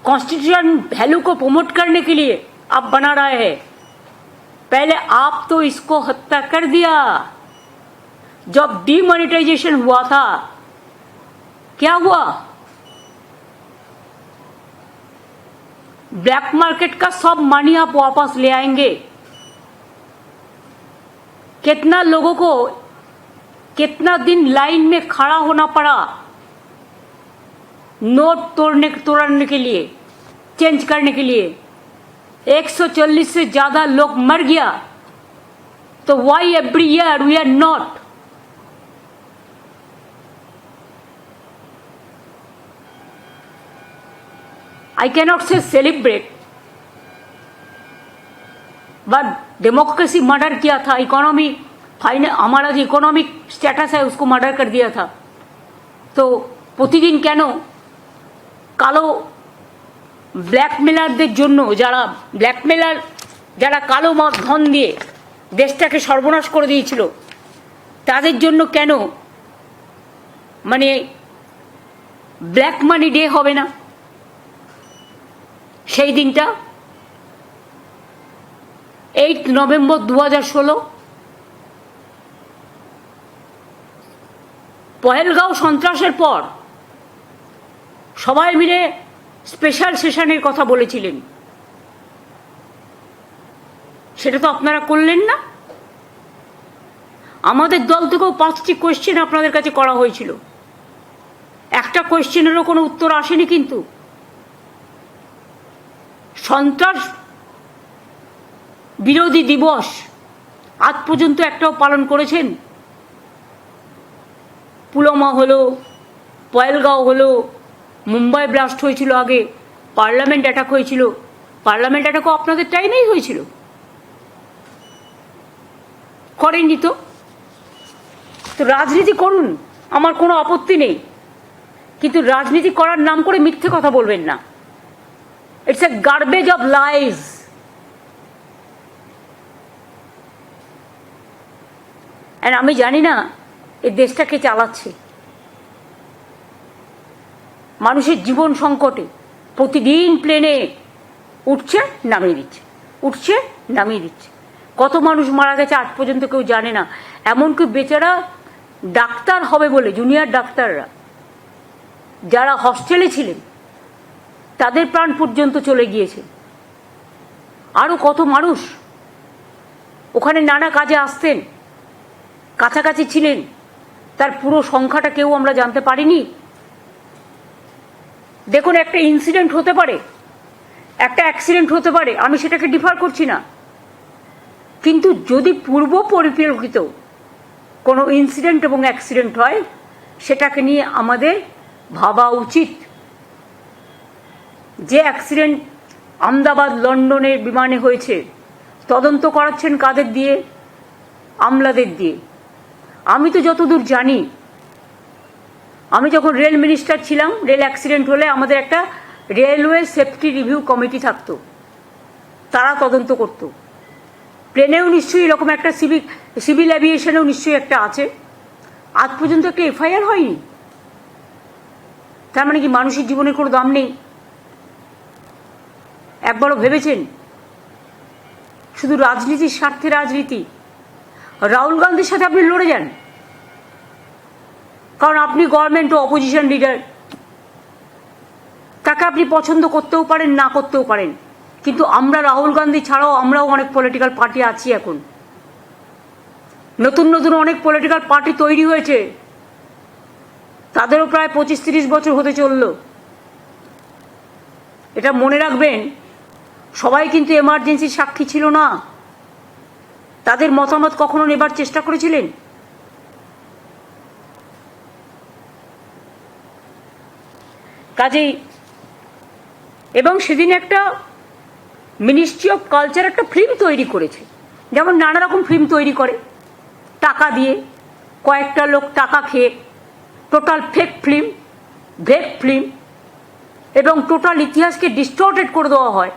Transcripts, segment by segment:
Constitution value को promote करने के लिए आप बना रहे हैं। पहले आप तो इसको हत्या कर दिया। जब डीमोनेटाइजेशन हुआ था क्या हुआ? ब्लैक मार्केट का सब मनी आप वापस ले आएंगे। कितना लोगों को कितना दिन लाइन में खड़ा होना पड़ा नोट तोड़ने के लिए, चेंज करने के लिए। 140 से ज्यादा लोग मर गया। तो why every year we are not I cannot say celebrate, but democracy murder किया था, इकोनॉमी हमारा जो इकोनॉमिक स्टेटस है उसको मर्डर कर दिया था। तो प्रतिदिन क्यों কালো ব্ল্যাকমেলারদের জন্য যারা কালো ধন দিয়ে দেশটাকে সর্বনাশ করে দিয়েছিল তাদের জন্য কেন মানে ব্ল্যাক মানি ডে হবে না সেই দিনটা? 8 নভেম্বর 2016 পহেলগাঁও সন্ত্রাসের পর সবাই মিলে স্পেশাল সেশনের কথা বলেছিলেন, সেটা তো আপনারা করলেন না। আমাদের দল থেকেও 5টি কোয়েশ্চেন আপনাদের কাছে করা হয়েছিল, একটা কোয়েশ্চেনেরও কোনো উত্তর আসেনি। কিন্তু সন্ত্রাস বিরোধী দিবস আজ পর্যন্ত একটাও পালন করেছেন? পুলওয়ামা হলো, পহেলগাঁও হলো, মুম্বাই ব্লাস্ট হয়েছিল, আগে পার্লামেন্ট অ্যাটাক হয়েছিল। পার্লামেন্ট অ্যাটাকও আপনাদের টাইমেই হয়েছিল, করেননি তো? তো রাজনীতি করুন, আমার কোনো আপত্তি নেই, কিন্তু রাজনীতি করার নাম করে মিথ্যে কথা বলবেন না। It's a garbage of lies. আর আমি জানি না এই দেশটাকে চালাচ্ছে। মানুষের জীবন সংকটে প্রতিদিন প্লেনে উঠছে নামিয়ে দিচ্ছে, উঠছে নামিয়ে দিচ্ছে। কত মানুষ মারা গেছে আজ পর্যন্ত কেউ জানে না। এমনকি বেচারা ডাক্তার হবে বলে জুনিয়র ডাক্তাররা যারা হস্টেলে ছিলেন তাদের প্রাণ পর্যন্ত চলে গিয়েছে। আরও কত মানুষ ওখানে নানা কাজে আসতেন, কাছাকাছি ছিলেন, তার পুরো সংখ্যাটা কেউ আমরা জানতে পারিনি। দেখুন, একটা ইনসিডেন্ট হতে পারে, একটা অ্যাক্সিডেন্ট হতে পারে, আমি সেটাকে ডিফার করছি না, কিন্তু যদি পূর্ব পরিকল্পিত কোনো ইনসিডেন্ট এবং অ্যাক্সিডেন্ট হয় সেটাকে নিয়ে আমাদের ভাবা উচিত। যে অ্যাক্সিডেন্ট আহমেদাবাদ লন্ডনের বিমানে হয়েছে তদন্ত করাচ্ছেন কাদের দিয়ে? আমলাদের দিয়ে। আমি তো যতদূর জানি, আমি যখন রেল মিনিস্টার ছিলাম, রেল অ্যাক্সিডেন্ট হলে আমাদের একটা রেলওয়ে সেফটি রিভিউ কমিটি থাকতো, তারা তদন্ত করত। প্লেনেও নিশ্চয়ই এরকম একটা সিভিল অ্যাভিয়েশনেও নিশ্চয়ই একটা আছে। আজ পর্যন্ত একটা এফআইআর হয়নি। তার মানে কি মানুষের জীবনের কোনো দাম নেই? একবারও ভেবেছেন? শুধু রাজনীতির স্বার্থে রাজনীতি। রাহুল গান্ধীর সাথে আপনি লড়ে যান, কারণ আপনি গভর্নমেন্ট ও অপোজিশন লিডার। তাকে আপনি পছন্দ করতেও পারেন, না করতেও পারেন, কিন্তু আমরা রাহুল গান্ধী ছাড়াও আমরাও অনেক পলিটিক্যাল পার্টি আছি। এখন নতুন নতুন অনেক পলিটিক্যাল পার্টি তৈরি হয়েছে, তাদেরও প্রায় 25-30 বছর হতে চলল। এটা মনে রাখবেন, সবাই কিন্তু এমার্জেন্সির সাক্ষী ছিল না। তাদের মতামত কখনো নেবার চেষ্টা করেছিলেন? কাজেই এবং সেদিন একটা মিনিস্ট্রি অফ কালচার একটা ফিল্ম তৈরি করেছে, যেমন নানা রকম ফিল্ম তৈরি করে টাকা দিয়ে, কয়েকটা লোক টাকা খেয়ে, টোটাল ফেক ফিল্ম, ভেক ফিল্ম, এবং টোটাল ইতিহাসকে ডিস্টর্টেড করে দেওয়া হয়।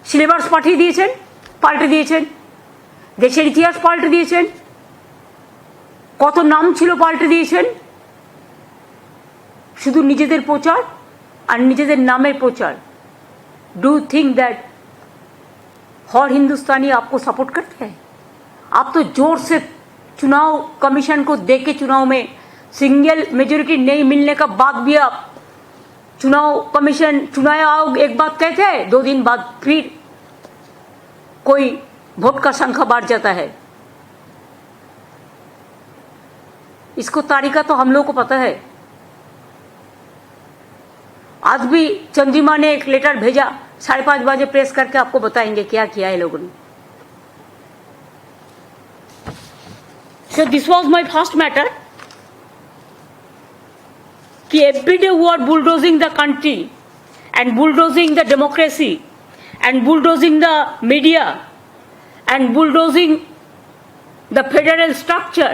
সিলেবাস পাঠিয়ে দিয়েছেন, পাল্টে দিয়েছেন, দেশের ইতিহাস পাল্টে দিয়েছেন, কত নাম ছিল পাল্টে দিয়েছেন, শুধু নিজেদের প্রচার আর নিজেদের নামের প্রচার। डू यू थिंक दैट हर हिंदुस्तानी आपको सपोर्ट करते हैं? आप तो जोर से चुनाव कमीशन को देख के चुनाव में सिंगल मेजोरिटी नहीं मिलने का बाद भी आप चुनाव कमीशन चुनाव आयोग एक बात कहते हैं, 2 दिन बाद फिर कोई वोट का संख्या बढ़ जाता है। इसको तारीका तो हम लोग को पता है। आज भी चंद्रिमा ने एक लेटर भेजा, 5:30 बजे प्रेस करके आपको बताएंगे क्या किया है लोगों ने। So this was my first matter कि every day we are bulldozing the country and bulldozing the democracy and bulldozing the media and bulldozing the federal structure